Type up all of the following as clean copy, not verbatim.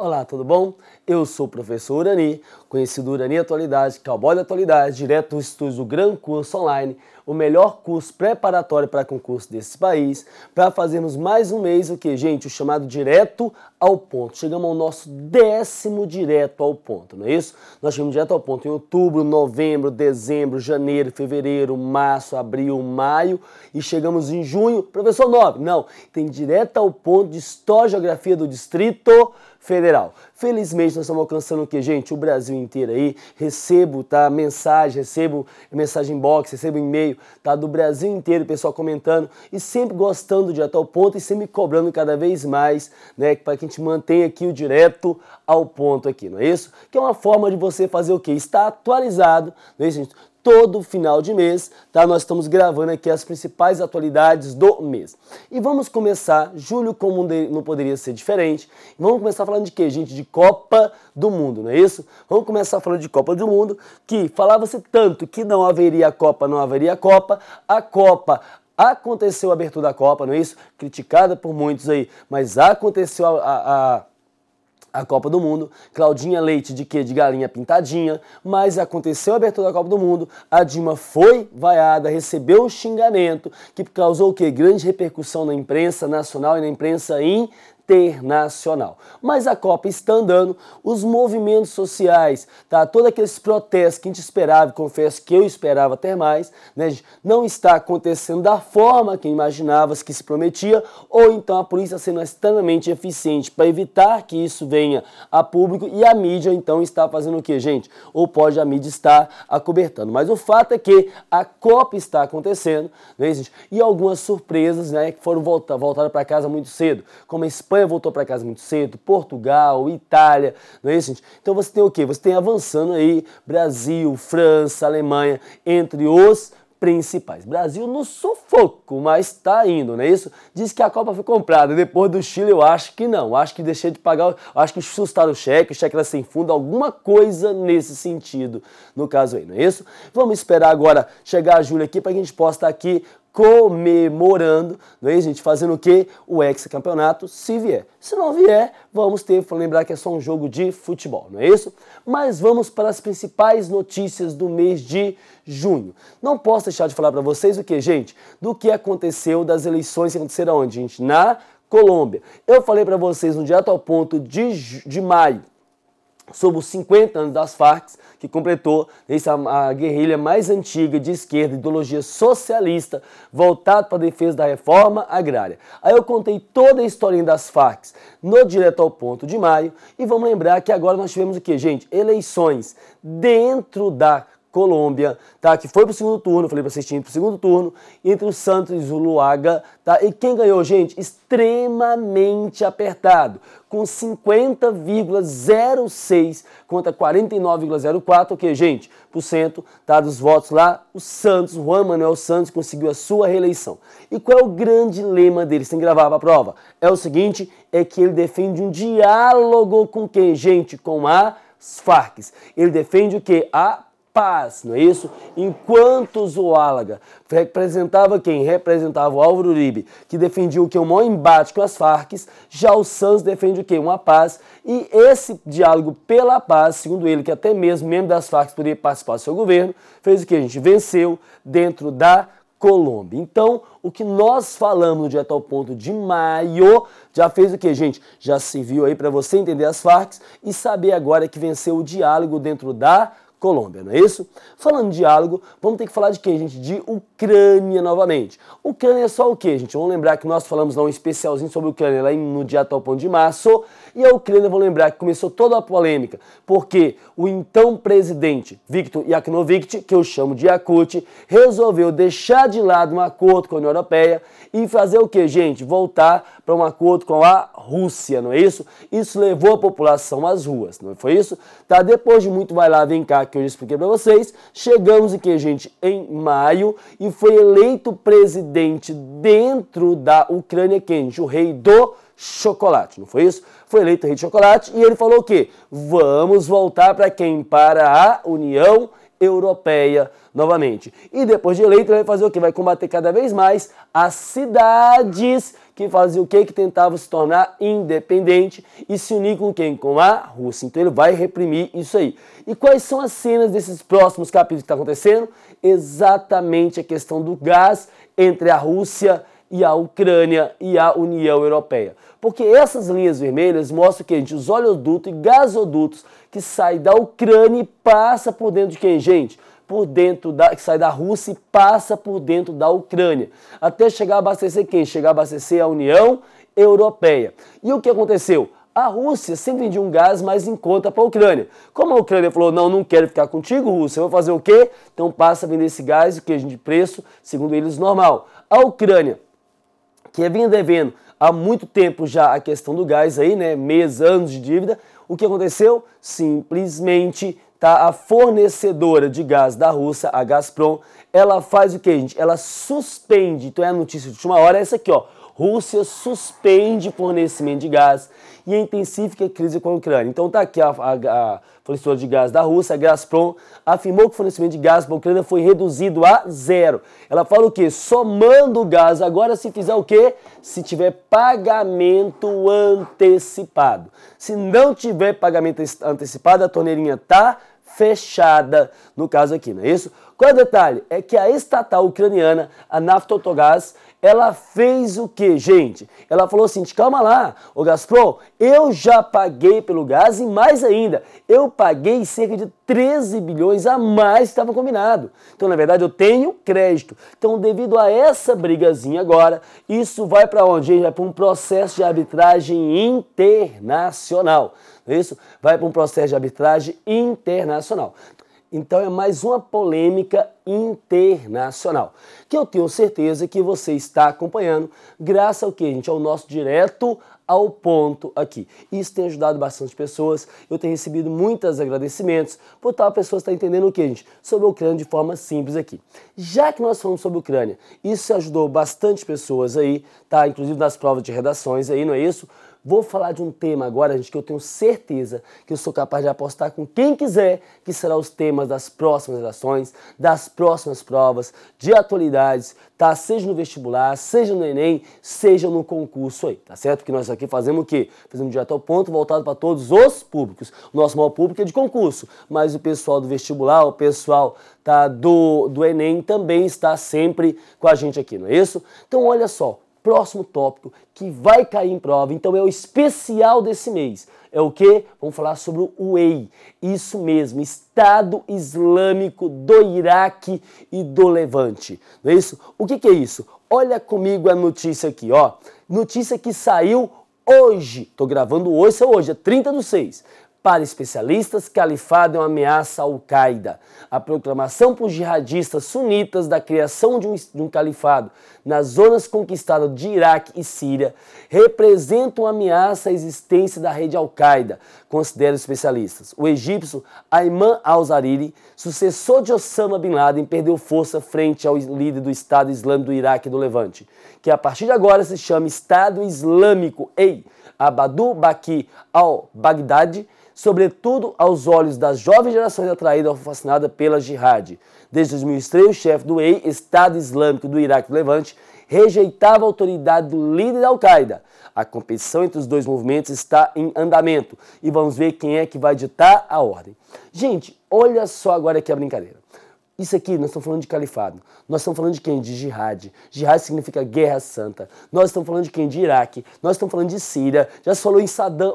Olá, tudo bom? Eu sou o professor Urani, conhecido Urani Atualidade, cowboy da atualidade, direto do estúdio do Gran Curso Online, o melhor curso preparatório para concurso desse país, para fazermos mais um mês, o que, gente? O chamado direto ao ponto. Chegamos ao nosso 10º direto ao ponto, não é isso? Nós chegamos direto ao ponto em outubro, novembro, dezembro, janeiro, fevereiro, março, abril, maio e chegamos em junho. Professor 9, não, tem direto ao ponto de História e Geografia do Distrito Federal. Felizmente nós estamos alcançando o que, gente? O Brasil inteiro aí. Recebo, tá? Recebo mensagem inbox, recebo e-mail, tá? Do Brasil inteiro, pessoal comentando e sempre gostando de direto ao ponto e sempre cobrando cada vez mais, né? Para que a gente mantenha aqui o direto ao ponto aqui, não é isso? Que é uma forma de você fazer o quê? Estar atualizado, não é isso, gente? Todo final de mês, tá? Nós estamos gravando aqui as principais atualidades do mês. E vamos começar, julho como não poderia ser diferente, vamos começar falando de quê, gente? De Copa do Mundo, não é isso? Vamos começar falando de Copa do Mundo, que falava-se tanto que não haveria Copa, a Copa aconteceu a abertura da Copa, não é isso? Criticada por muitos aí, mas aconteceu a Copa do Mundo, Claudinha Leite de quê? De galinha pintadinha, mas aconteceu a abertura da Copa do Mundo, a Dilma foi vaiada, recebeu um xingamento que causou o quê? Grande repercussão na imprensa nacional e na imprensa internacional. Mas a Copa está andando, os movimentos sociais, tá? Todos aqueles protestos que a gente esperava, confesso que eu esperava até mais, né, gente? Não está acontecendo da forma que imaginava, que se prometia, ou então a polícia sendo extremamente eficiente para evitar que isso venha a público e a mídia então está fazendo o que, gente? Ou pode a mídia estar acobertando. Mas o fato é que a Copa está acontecendo, né, gente? E algumas surpresas, né, que foram voltaram para casa muito cedo, como a Espanha voltou para casa muito cedo, Portugal, Itália, não é isso, gente? Então você tem o quê? Você tem avançando aí Brasil, França, Alemanha, entre os principais. Brasil no sufoco, mas está indo, não é isso? Diz que a Copa foi comprada. Depois do Chile, eu acho que não. Acho que deixei de pagar, acho que assustaram o cheque era sem fundo, alguma coisa nesse sentido, no caso aí, não é isso? Vamos esperar agora chegar a julho aqui para que a gente possa estar aqui comemorando, não é, gente? Fazendo o quê? O hexacampeonato, se vier. Se não vier, vamos ter, lembrar que é só um jogo de futebol, não é isso? Mas vamos para as principais notícias do mês de junho. Não posso deixar de falar para vocês o que, gente? Do que aconteceu das eleições que aconteceram onde, gente? Na Colômbia. Eu falei para vocês no Direto ao Ponto de maio, sobre os 50 anos das Farc, que completou a guerrilha mais antiga de esquerda, ideologia socialista, voltada para a defesa da reforma agrária. Aí eu contei toda a historinha das Farc no Direto ao Ponto de maio, e vamos lembrar que agora nós tivemos o que, gente? Eleições dentro da Colômbia, tá? Que foi pro segundo turno, falei pra vocês tinham pro segundo turno, entre o Santos e o Luaga, tá? E quem ganhou, gente? Extremamente apertado, com 50,06 contra 49,04, o que, gente? Por cento, tá? Dos votos lá, o Santos, Juan Manuel Santos, conseguiu a sua reeleição. E qual é o grande lema dele? Sem gravar pra prova. É o seguinte, é que ele defende um diálogo com quem, gente? Com as Farc. Ele defende o quê? A paz, não é isso? Enquanto o Zuálaga representava quem? Representava o Álvaro Uribe, que defendia o que? Um maior embate com as Farc, já o Santos defende o quê? Uma paz, e esse diálogo pela paz, segundo ele, que até mesmo membro das Farc poderia participar do seu governo, fez o que? A gente venceu dentro da Colômbia. Então, o que nós falamos no Direto ao Ponto de maio já fez o que, gente? Já serviu aí para você entender as Farc e saber agora que venceu o diálogo dentro da Colômbia, não é isso? Falando de diálogo, vamos ter que falar de quê, gente? De Ucrânia novamente. Ucrânia é só o quê, gente? Vamos lembrar que nós falamos lá um especialzinho sobre a Ucrânia lá no Direto ao Ponto de março, e a Ucrânia, vamos lembrar que começou toda a polêmica, porque o então presidente Viktor Yanukovych, que eu chamo de Yakut, resolveu deixar de lado um acordo com a União Europeia e fazer o quê, gente? Voltar para um acordo com a Rússia, não é isso? Isso levou a população às ruas, não foi isso? Tá, depois de muito vai lá, vem cá, que eu já expliquei para vocês, chegamos aqui, gente, em maio, e foi eleito presidente dentro da Ucrânia, quem? O rei do chocolate, não foi isso? Foi eleito rei de chocolate, e ele falou o quê? Vamos voltar para quem? Para a União Europeia novamente. E depois de eleito, ele vai fazer o quê? Vai combater cada vez mais as cidades que fazia o quê? Que tentava se tornar independente e se unir com quem? Com a Rússia. Então ele vai reprimir isso aí. E quais são as cenas desses próximos capítulos que está acontecendo? Exatamente a questão do gás entre a Rússia e a Ucrânia e a União Europeia. Porque essas linhas vermelhas mostram que, gente, os oleodutos e gasodutos que saem da Ucrânia e passa por dentro de quem, gente? Por dentro que sai da Rússia e passa por dentro da Ucrânia. Até chegar a abastecer quem? Chegar a abastecer a União Europeia. E o que aconteceu? A Rússia sempre vendia um gás mais em conta para a Ucrânia. Como a Ucrânia falou, não quero ficar contigo, Rússia, eu vou fazer o quê? Então passa a vender esse gás, o que de preço, segundo eles, normal. A Ucrânia, que vinha devendo há muito tempo já a questão do gás aí, né, meses, anos de dívida, o que aconteceu? Simplesmente a fornecedora de gás da Rússia, a Gazprom, ela faz o que, gente? Ela suspende, então é a notícia de última hora, é essa aqui, ó. Rússia suspende fornecimento de gás e intensifica a crise com a Ucrânia. Então tá aqui a fornecedora de gás da Rússia, a Gazprom, afirmou que o fornecimento de gás para a Ucrânia foi reduzido a 0. Ela fala o quê? Somando o gás agora se fizer o quê? Se tiver pagamento antecipado. Se não tiver pagamento antecipado, a torneirinha tá fechada, no caso aqui, não é isso? Qual é o detalhe? É que a estatal ucraniana, a Naftogaz, ela fez o que, gente? Ela falou assim, calma lá, ô Gazprom, eu já paguei pelo gás e mais ainda, eu paguei cerca de 13 bilhões a mais que estava combinado. Então, na verdade, eu tenho crédito. Então, devido a essa brigazinha agora, isso vai para onde, gente? Vai para um processo de arbitragem internacional. Não é isso? Vai para um processo de arbitragem internacional. Então é mais uma polêmica internacional, que eu tenho certeza que você está acompanhando, graças ao que, gente? Ao nosso direto ao ponto aqui. Isso tem ajudado bastante pessoas, eu tenho recebido muitos agradecimentos por tal pessoa estar entendendo o que, gente? Sobre a Ucrânia de forma simples aqui. Já que nós falamos sobre a Ucrânia, isso ajudou bastante pessoas aí, tá? Inclusive nas provas de redações aí, não é isso? Vou falar de um tema agora, gente, que eu tenho certeza que eu sou capaz de apostar com quem quiser, que será os temas das próximas redações, das próximas provas, de atualidades, tá? Seja no vestibular, seja no Enem, seja no concurso aí, tá certo? Porque nós aqui fazemos o quê? Fazemos direto ao ponto, voltado para todos os públicos. O nosso maior público é de concurso, mas o pessoal do vestibular, o pessoal do Enem também está sempre com a gente aqui, não é isso? Então, olha só. Próximo tópico que vai cair em prova, então é o especial desse mês. É o quê? Vamos falar sobre o EI. Isso mesmo, Estado Islâmico do Iraque e do Levante. Não é isso? O que é isso? Olha comigo a notícia aqui, ó. Notícia que saiu hoje. Estou gravando hoje, é 30/6. Para especialistas, califado é uma ameaça à Al-Qaeda. A proclamação por jihadistas sunitas da criação de um califado nas zonas conquistadas de Iraque e Síria representa uma ameaça à existência da rede Al-Qaeda, consideram especialistas. O egípcio Ayman al-Zawahiri, sucessor de Osama Bin Laden, perdeu força frente ao líder do Estado Islâmico do Iraque e do Levante, que a partir de agora se chama Estado Islâmico EI, Abu Bakr al-Baghdadi, sobretudo aos olhos das jovens gerações atraídas ou fascinadas pela jihad. Desde 2003, o chefe do EI, Estado Islâmico do Iraque e do Levante, rejeitava a autoridade do líder da Al-Qaeda. A competição entre os dois movimentos está em andamento e vamos ver quem é que vai ditar a ordem. Gente, olha só agora aqui a brincadeira. Isso aqui, nós estamos falando de califado. Nós estamos falando de quem? De jihad. Jihad significa guerra santa. Nós estamos falando de quem? De Iraque. Nós estamos falando de Síria. Já se falou em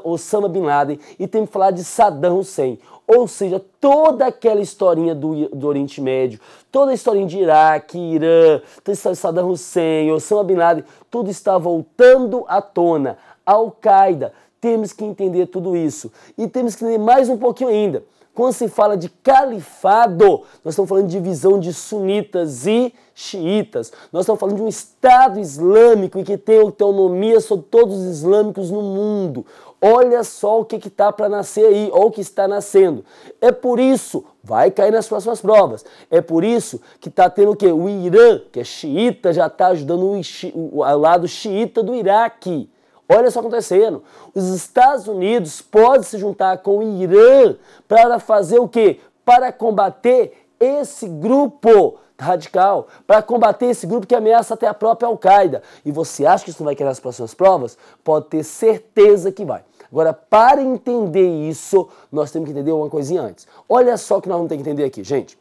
Osama Bin Laden e tem que falar de Saddam Hussein. Ou seja, toda aquela historinha do Oriente Médio, toda a historinha de Iraque, Irã, Saddam Hussein, Osama Bin Laden, tudo está voltando à tona. Al-Qaeda. Temos que entender tudo isso. E temos que entender mais um pouquinho ainda. Quando se fala de califado, nós estamos falando de divisão de sunitas e xiitas. Nós estamos falando de um Estado Islâmico que tem autonomia sobre todos os islâmicos no mundo. Olha só o que está para nascer aí, ou o que está nascendo. É por isso, vai cair nas próximas provas, é por isso que está tendo o quê? O Irã, que é xiita, já está ajudando o lado xiita do Iraque. Olha só acontecendo. Os Estados Unidos podem se juntar com o Irã para fazer o quê? Para combater esse grupo radical, para combater esse grupo que ameaça até a própria Al-Qaeda. E você acha que isso não vai cair nas próximas provas? Pode ter certeza que vai. Agora, para entender isso, nós temos que entender uma coisinha antes. Olha só o que nós vamos ter que entender aqui, gente.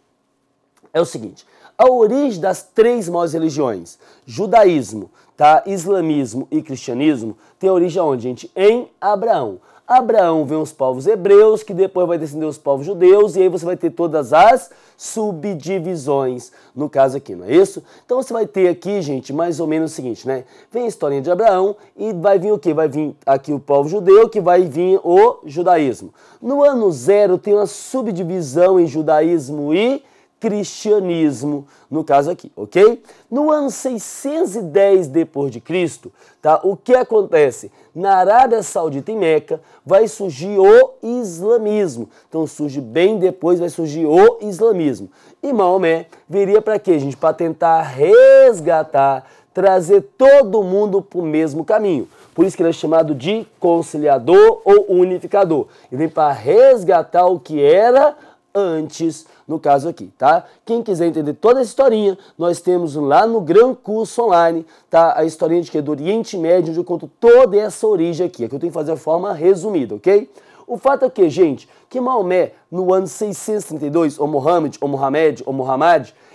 É o seguinte, a origem das três maiores religiões, judaísmo, tá, islamismo e cristianismo, tem origem aonde, gente? Em Abraão. Abraão vem os povos hebreus, que depois vai descender os povos judeus, e aí você vai ter todas as subdivisões, no caso aqui, não é isso? Então você vai ter aqui, gente, mais ou menos o seguinte, né? Vem a historinha de Abraão e vai vir o quê? Vai vir aqui o povo judeu, que vai vir o judaísmo. No ano 0 tem uma subdivisão em judaísmo e cristianismo, no caso aqui, ok? No ano 610 depois de Cristo, tá? O que acontece? Na Arábia Saudita, em Meca, vai surgir o islamismo. Então surge bem depois, vai surgir o islamismo. E Maomé viria para quê, gente? Para tentar resgatar, trazer todo mundo para o mesmo caminho. Por isso que ele é chamado de conciliador ou unificador. Ele vem para resgatar o que era antes, no caso aqui, tá? Quem quiser entender toda essa historinha, nós temos lá no Gran Curso Online, tá? A historinha de que do Oriente Médio, onde eu conto toda essa origem aqui. Aqui eu tenho que fazer a forma resumida, ok? O fato é que, gente, que Maomé, no ano 632, ou Muhammad,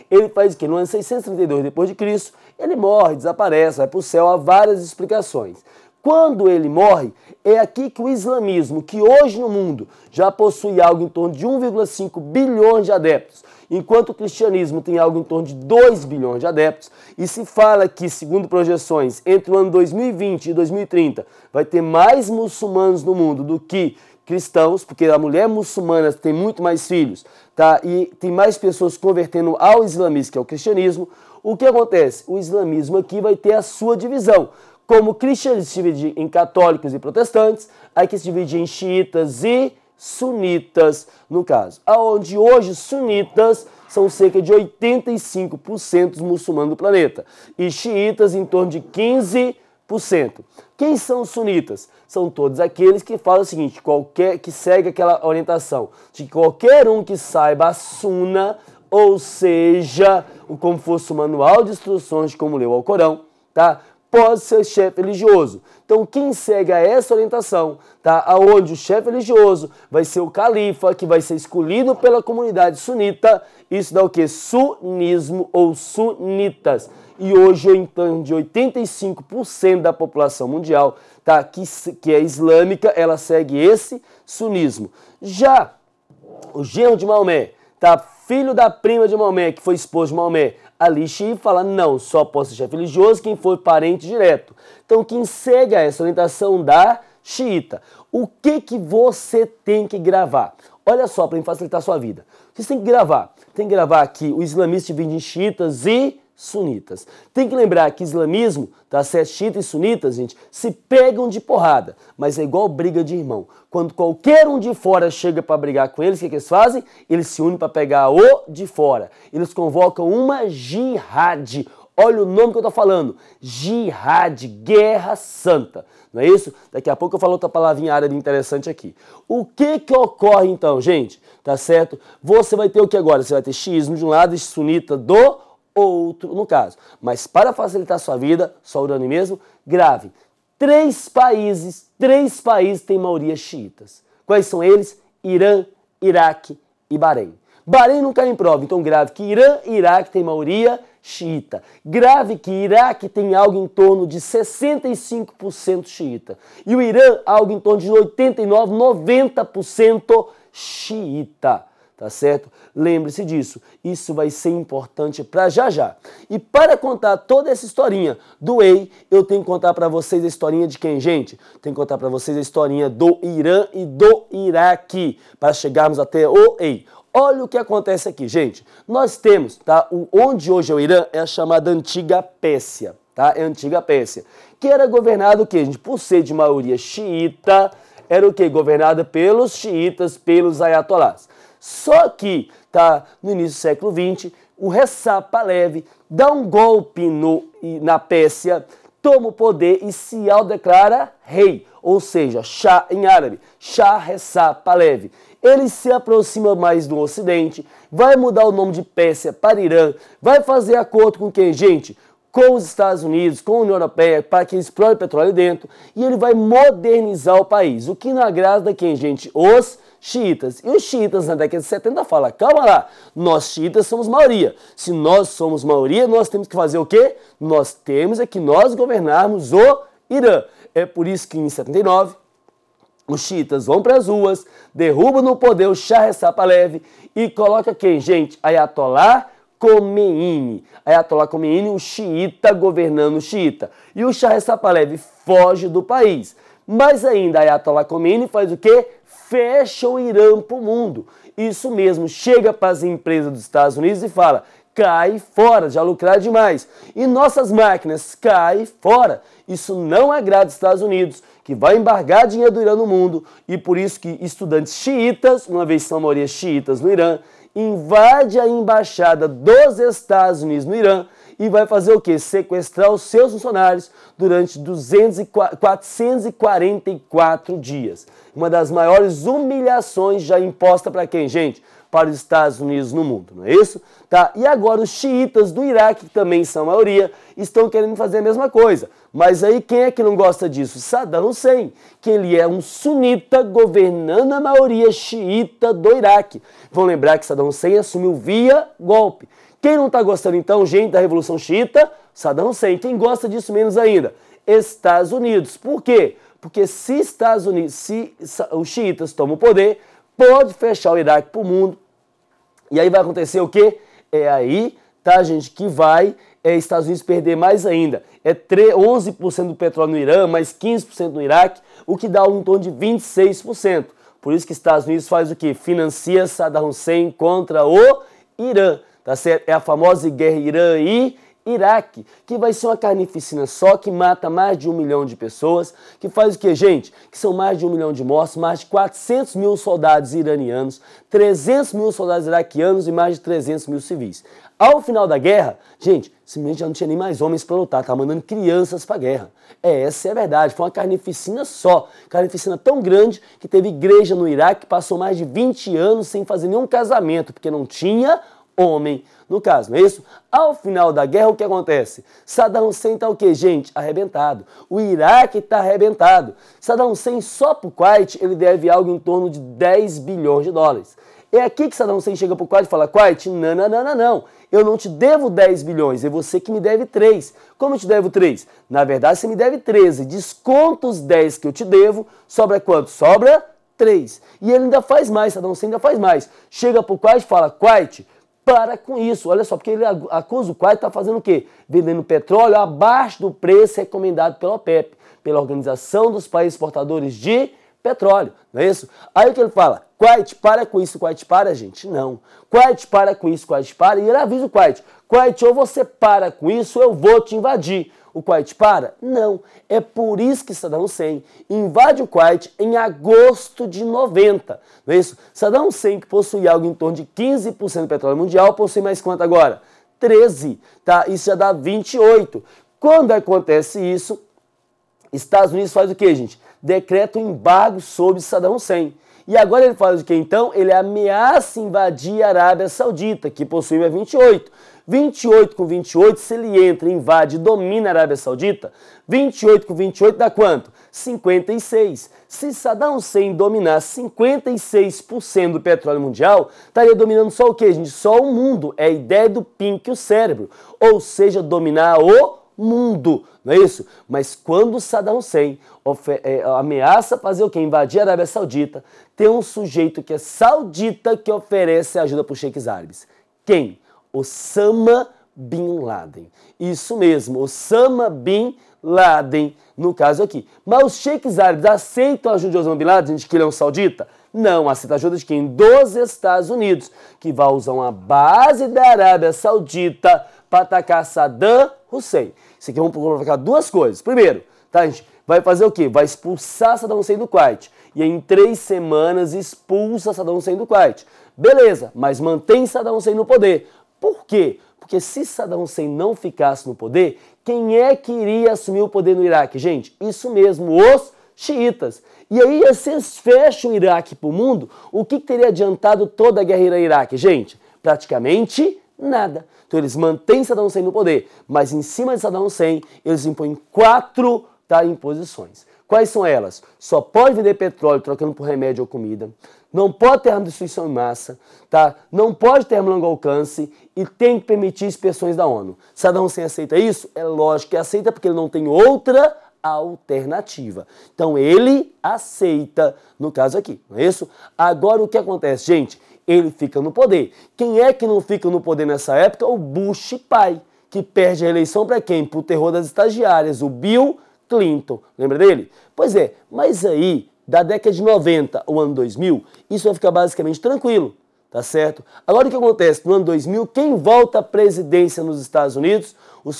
ele faz o quê? No ano 632 depois de Cristo, ele morre, desaparece, vai para o céu, há várias explicações. Quando ele morre, é aqui que o islamismo, que hoje no mundo já possui algo em torno de 1,5 bilhões de adeptos, enquanto o cristianismo tem algo em torno de 2 bilhões de adeptos, e se fala que, segundo projeções, entre o ano 2020 e 2030, vai ter mais muçulmanos no mundo do que cristãos, porque a mulher muçulmana tem muito mais filhos, tá? E tem mais pessoas convertendo ao islamismo, que é o cristianismo. O que acontece? O islamismo aqui vai ter a sua divisão. Como o cristianismo se divide em católicos e protestantes, aqui se divide em xiitas e sunitas, no caso. Onde hoje sunitas são cerca de 85% dos muçulmanos do planeta e xiitas em torno de 15%. Quem são os sunitas? São todos aqueles que falam o seguinte, que segue aquela orientação de que qualquer um que saiba a suna, ou seja, como fosse o manual de instruções de como ler o Alcorão, tá? Pode ser chefe religioso. Então, quem segue a essa orientação, tá? Aonde o chefe religioso vai ser o califa, que vai ser escolhido pela comunidade sunita, isso dá o quê? Sunismo ou sunitas. E hoje, em torno de 85% da população mundial, tá? Que é islâmica, ela segue esse sunismo. Já o genro de Maomé, tá? Filho da prima de Maomé, que foi esposo de Maomé, Ali Xi'i fala, não, só pode ser chefe religioso quem for parente direto. Então, quem segue essa orientação da xiita. O que você tem que gravar? Olha só, para facilitar a sua vida. O que você tem que gravar? Tem que gravar aqui o islamismo divide em xiitas e sunitas. Tem que lembrar que islamismo, tá certo? Xiitas e sunitas, gente, se pegam de porrada, mas é igual briga de irmão. Quando qualquer um de fora chega para brigar com eles, o que eles fazem? Eles se unem para pegar o de fora. Eles convocam uma jihad. Olha o nome que eu tô falando. Jihad, guerra santa. Não é isso? Daqui a pouco eu falo outra palavrinha árabe interessante aqui. O que ocorre então, gente? Tá certo? Você vai ter o que agora? Você vai ter xiismo de um lado e sunita do outro, no caso. Mas para facilitar a sua vida, só orando mesmo, grave. Três países têm maioria xiitas. Quais são eles? Irã, Iraque e Bahrein. Bahrein não cai em prova, então grave que Irã e Iraque têm maioria xiita. Grave que Iraque tem algo em torno de 65% xiita. E o Irã, algo em torno de 89, 90% xiita. Tá certo? Lembre-se disso. Isso vai ser importante para já. E para contar toda essa historinha do Whey, eu tenho que contar para vocês a historinha de quem, gente? Tenho que contar para vocês a historinha do Irã e do Iraque, para chegarmos até o Whey. Olha o que acontece aqui, gente. Nós temos, tá? Onde hoje é o Irã é a chamada Antiga Pérsia, tá? É a Antiga Pérsia, que era governado o quê, gente? Por ser de maioria xiita, era o quê? Governada pelos xiitas, pelos ayatolás. Só que, tá, no início do século XX, o Reza Pahlavi dá um golpe na Pérsia, toma o poder e se autodeclara rei, ou seja, Shah em árabe, Shah Reza Pahlavi. Ele se aproxima mais do Ocidente, vai mudar o nome de Pérsia para Irã, vai fazer acordo com quem, gente? Com os Estados Unidos, com a União Europeia, para que explore petróleo dentro, e ele vai modernizar o país. O que não agrada quem, gente? Os xiitas. E os xiitas na década de 70 falam, calma lá, nós xiitas somos maioria. Se nós somos maioria, nós temos que fazer o quê? Nós temos é que nós governarmos o Irã. É por isso que em 79, os xiitas vão para as ruas, derrubam no poder o Shah Reza Pahlavi e coloca quem, gente? Ayatollah Khomeini. Ayatollah Khomeini, o xiita governando o xiita. E o Shah Reza Pahlavi foge do país. Mas ainda Ayatollah Khomeini faz o quê? Fecha o Irã para o mundo. Isso mesmo, chega para as empresas dos Estados Unidos e fala, cai fora, já lucrar demais. E nossas máquinas, cai fora. Isso não agrada os Estados Unidos, que vai embargar dinheiro do Irã no mundo, e por isso que estudantes xiitas, uma vez são a maioria xiitas no Irã, invade a embaixada dos Estados Unidos no Irã e vai fazer o quê? Sequestrar os seus funcionários durante 444 dias. Uma das maiores humilhações já imposta para quem, gente? Para os Estados Unidos no mundo, não é isso? Tá? E agora os xiitas do Iraque, que também são a maioria, estão querendo fazer a mesma coisa. Mas aí quem é que não gosta disso? Saddam Hussein, que ele é um sunita governando a maioria xiita do Iraque. Vão lembrar que Saddam Hussein assumiu via golpe. Quem não está gostando então, gente, da Revolução Xiita? Saddam Hussein. Quem gosta disso menos ainda? Estados Unidos. Por quê? Porque se Estados Unidos, se os xiitas tomam o poder, pode fechar o Iraque para o mundo. E aí vai acontecer o quê? É aí, tá, gente, que vai Estados Unidos perder mais ainda. É 11% do petróleo no Irã, mais 15% no Iraque, o que dá um torno de 26%. Por isso que Estados Unidos faz o quê? Financia Saddam Hussein contra o Irã, tá certo? É a famosa guerra Irã e Iraque, que vai ser uma carnificina só, que mata mais de 1 milhão de pessoas, que faz o que, gente? Que são mais de 1 milhão de mortos, mais de 400 mil soldados iranianos, 300 mil soldados iraquianos e mais de 300 mil civis. Ao final da guerra, gente, simplesmente já não tinha nem mais homens para lutar, tá mandando crianças para a guerra. Essa é a verdade, foi uma carnificina só, carnificina tão grande que teve igreja no Iraque que passou mais de 20 anos sem fazer nenhum casamento, porque não tinha homem no caso, não é isso? Ao final da guerra, o que acontece? Saddam Hussein está o quê, gente? Arrebentado. O Iraque está arrebentado. Saddam Hussein, só para o Kuwait, ele deve algo em torno de 10 bilhões de dólares. É aqui que Saddam Hussein chega para o Kuwait e fala, Kuwait, não. Eu não te devo 10 bilhões, é você que me deve 3. Como eu te devo 3? Na verdade, você me deve 13. Desconta os 10 que eu te devo, sobra quanto? Sobra 3. E ele ainda faz mais, Saddam Hussein ainda faz mais. Chega para o Kuwait e fala, Kuwait, para com isso, olha só, porque ele acusa o Kuwait está fazendo o quê? Vendendo petróleo abaixo do preço recomendado pela OPEP, pela Organização dos Países Exportadores de Petróleo, não é isso? Aí o que ele fala? Kuwait, para com isso. Kuwait, para, gente? Não. Kuwait, para com isso. Kuwait, para. E ele avisa o Kuwait. Kuwait, ou você para com isso, ou eu vou te invadir. O Kuwait para? Não. É por isso que Saddam Hussein invade o Kuwait em agosto de 90. Não é isso? Saddam Hussein, que possui algo em torno de 15% do petróleo mundial, possui mais quanto agora? 13. Tá? Isso já dá 28. Quando acontece isso, Estados Unidos faz o quê, gente? Decreta um embargo sobre Saddam Hussein. E agora ele faz o que então? Ele ameaça invadir a Arábia Saudita, que possui 28. 28 com 28, se ele entra, invade e domina a Arábia Saudita, 28 com 28 dá quanto? 56. Se Saddam Hussein dominar 56% do petróleo mundial, estaria dominando só o quê, gente? Só o mundo. É a ideia do pink o cérebro. Ou seja, dominar o mundo, não é isso? Mas quando Saddam Hussein ameaça fazer o quê? Invadir a Arábia Saudita, tem um sujeito que é saudita que oferece ajuda para os sheiks árabes. Quem? Osama Bin Laden. Isso mesmo, Osama Bin Laden, no caso aqui. Mas os sheiks árabes aceitam a ajuda de Osama Bin Laden, de que ele é um saudita? Não, aceita a ajuda de quem? Dos Estados Unidos, que vai usar uma base da Arábia Saudita para atacar Saddam Hussein. Isso aqui vamos provocar duas coisas. Primeiro, tá, gente? Vai fazer o quê? Vai expulsar Saddam Hussein do Kuwait. E aí, em 3 semanas expulsa Saddam Hussein do Kuwait. Beleza, mas mantém Saddam Hussein no poder. Por quê? Porque Porque se Saddam Hussein não ficasse no poder, quem é que iria assumir o poder no Iraque? Gente, isso mesmo, os xiitas. E aí vocês fecham o Iraque para o mundo, o que teria adiantado toda a guerra Iraque? Gente, praticamente nada. Então eles mantêm Saddam Hussein no poder, mas em cima de Saddam Hussein eles impõem 4 imposições. Quais são elas? Só pode vender petróleo trocando por remédio ou comida, não pode ter arma de destruição em massa, tá? Não pode ter arma de longo alcance e tem que permitir inspeções da ONU. Saddam Hussein aceita isso? É lógico que aceita porque ele não tem outra alternativa. Então ele aceita no caso aqui, não é isso? Agora o que acontece, gente? Ele fica no poder. Quem é que não fica no poder nessa época? O Bush pai, que perde a eleição para quem? Para o terror das estagiárias, o Bill Clinton. Lembra dele? Pois é, mas aí, da década de 90 ao ano 2000, isso vai ficar basicamente tranquilo, tá certo? Agora o que acontece? No ano 2000, quem volta à presidência nos Estados Unidos?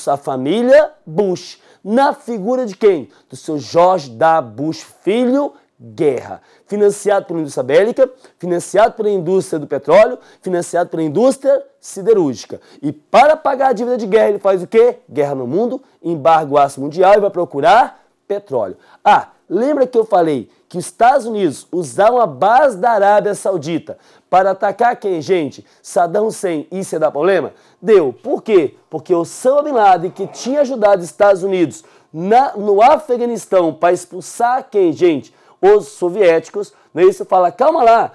A família Bush. Na figura de quem? Do seu George W. Bush Filho, Guerra. Financiado pela indústria bélica, financiado pela indústria do petróleo, financiado pela indústria siderúrgica. E para pagar a dívida de guerra, ele faz o quê? Guerra no mundo, embarga o aço mundial e vai procurar petróleo. Ah, lembra que eu falei que os Estados Unidos usaram a base da Arábia Saudita para atacar quem, gente? Saddam Hussein. Isso ia dar problema? Deu. Por quê? Porque Osama Bin Laden, que tinha ajudado os Estados Unidos no Afeganistão para expulsar quem, gente? Os soviéticos. Não é isso? Fala, calma lá.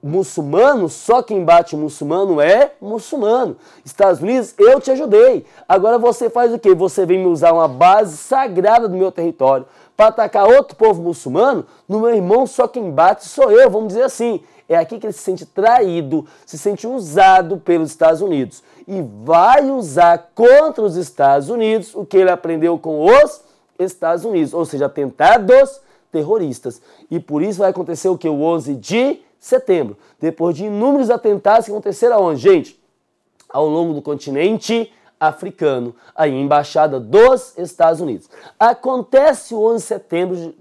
Muçulmano, só quem bate muçulmano é muçulmano. Estados Unidos, eu te ajudei. Agora você faz o quê? Você vem me usar uma base sagrada do meu território para atacar outro povo muçulmano? No meu irmão, só quem bate sou eu, vamos dizer assim. É aqui que ele se sente traído, se sente usado pelos Estados Unidos. E vai usar contra os Estados Unidos o que ele aprendeu com os Estados Unidos. Ou seja, atentados terroristas. E por isso vai acontecer o que? O 11 de setembro. Depois de inúmeros atentados que aconteceram aonde, gente? Ao longo do continente africano, aí embaixada dos Estados Unidos. Acontece o 11 de setembro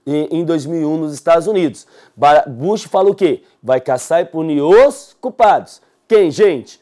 em 2001 nos Estados Unidos. Bush fala o quê? Vai caçar e punir os culpados. Quem, gente?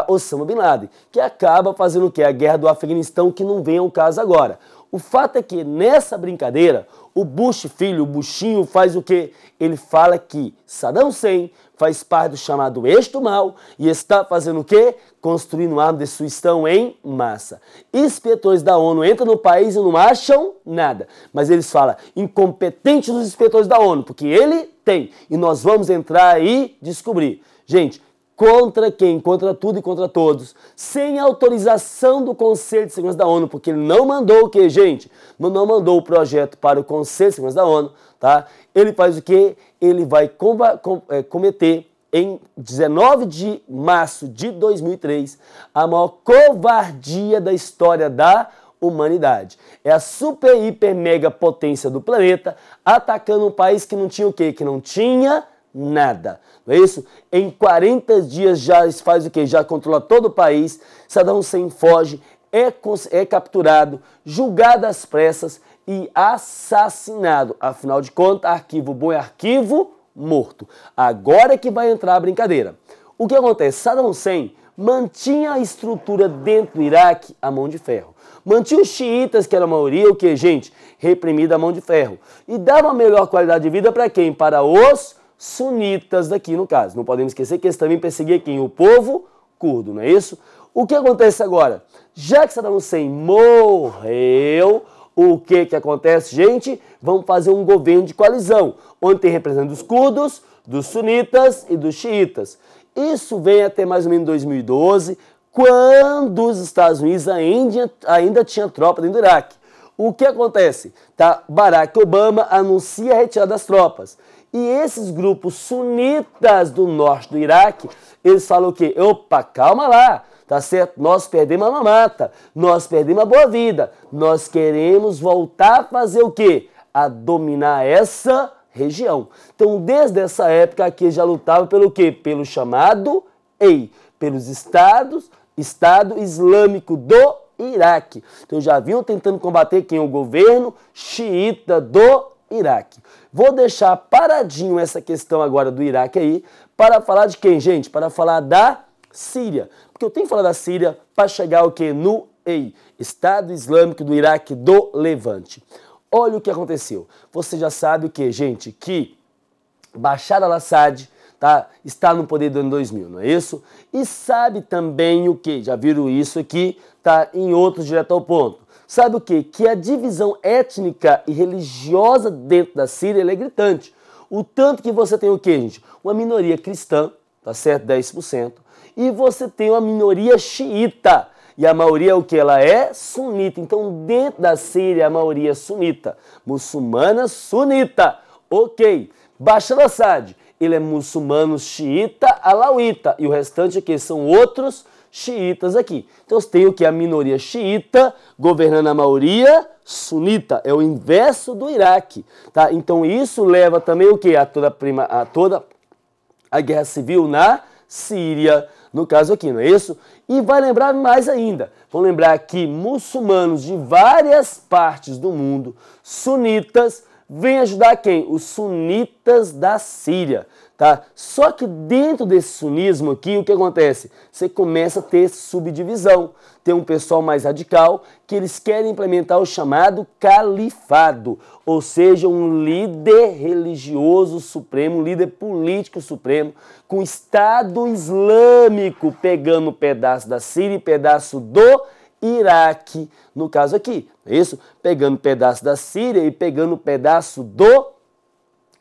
Osama Bin Laden, que acaba fazendo o quê? A guerra do Afeganistão, que não vem ao caso agora. O fato é que nessa brincadeira, o Bush filho, o Bushinho, faz o quê? Ele fala que Saddam Hussein faz parte do chamado eixo do mal e está fazendo o quê? Construindo arma de destruição em massa. Inspetores da ONU entram no país e não acham nada. Mas eles falam, incompetentes os inspetores da ONU, porque ele tem. E nós vamos entrar e descobrir. Gente, contra quem? Contra tudo e contra todos. Sem autorização do Conselho de Segurança da ONU, porque ele não mandou o quê, gente? Não mandou o projeto para o Conselho de Segurança da ONU, tá? Ele faz o quê? Ele vai cometer, em 19 de março de 2003, a maior covardia da história da humanidade. É a super, hiper, mega potência do planeta atacando um país que não tinha o quê? Que não tinha nada. Não é isso? Em 40 dias já faz o quê? Já controla todo o país. Saddam Hussein foge, é capturado, julgado às pressas e assassinado. Afinal de contas, arquivo bom é arquivo morto. Agora é que vai entrar a brincadeira. O que acontece? Saddam Hussein mantinha a estrutura dentro do Iraque a mão de ferro. Mantinha os xiitas, que era a maioria, o que, gente? Reprimida a mão de ferro. E dava uma melhor qualidade de vida para quem? Para os sunitas daqui, no caso. Não podemos esquecer que eles também perseguiam quem? O povo curdo, não é isso? O que acontece agora? Já que Saddam Hussein morreu, o que acontece, gente? Vamos fazer um governo de coalizão, onde tem representantes dos curdos, dos sunitas e dos xiitas. Isso vem até mais ou menos 2012, quando os Estados Unidos ainda tinha tropa dentro do Iraque. O que acontece? Barack Obama anuncia a retirada das tropas. E esses grupos sunitas do norte do Iraque, eles falam o quê? Opa, calma lá, tá certo? Nós perdemos a mamata, nós perdemos a boa vida, nós queremos voltar a fazer o quê? A dominar essa região. Então, desde essa época aqui já lutava pelo quê? Pelo chamado EI, pelos Estado Islâmico do Iraque. Então, já vinham tentando combater quem? O governo xiita do Iraque. Vou deixar paradinho essa questão agora do Iraque aí, para falar de quem, gente? Para falar da Síria. Porque eu tenho que falar da Síria para chegar o quê? No Estado Islâmico do Iraque do Levante. Olha o que aconteceu. Você já sabe o que, gente? Que Bashar al-Assad está no poder do ano 2000, não é isso? E sabe também o que? Já viram isso aqui, tá em outros direto ao ponto. Sabe o que? Que a divisão étnica e religiosa dentro da Síria é gritante. O tanto que você tem o que, gente? Uma minoria cristã, tá certo? 10%. E você tem uma minoria xiita. E a maioria é o que? Ela é sunita. Então, dentro da Síria, a maioria é sunita. Muçulmana sunita. Ok. Bashar al-Assad, ele é muçulmano xiita alauíta. E o restante aqui são outros xiitas aqui. Então, você tem o que? A minoria xiita governando a maioria sunita. É o inverso do Iraque. Tá? Então, isso leva também o que? A toda a guerra civil na Síria. No caso aqui, não é isso? E vai lembrar mais ainda. Vão lembrar que muçulmanos de várias partes do mundo, sunitas, vêm ajudar quem? Os sunitas da Síria, tá? Só que dentro desse sunismo aqui, o que acontece? Você começa a ter subdivisão. Tem um pessoal mais radical que eles querem implementar o chamado califado, ou seja, um líder religioso supremo, um líder político supremo, com Estado Islâmico pegando um pedaço da Síria e pedaço do Iraque, no caso aqui, não é isso? Pegando um pedaço da Síria e pegando um pedaço do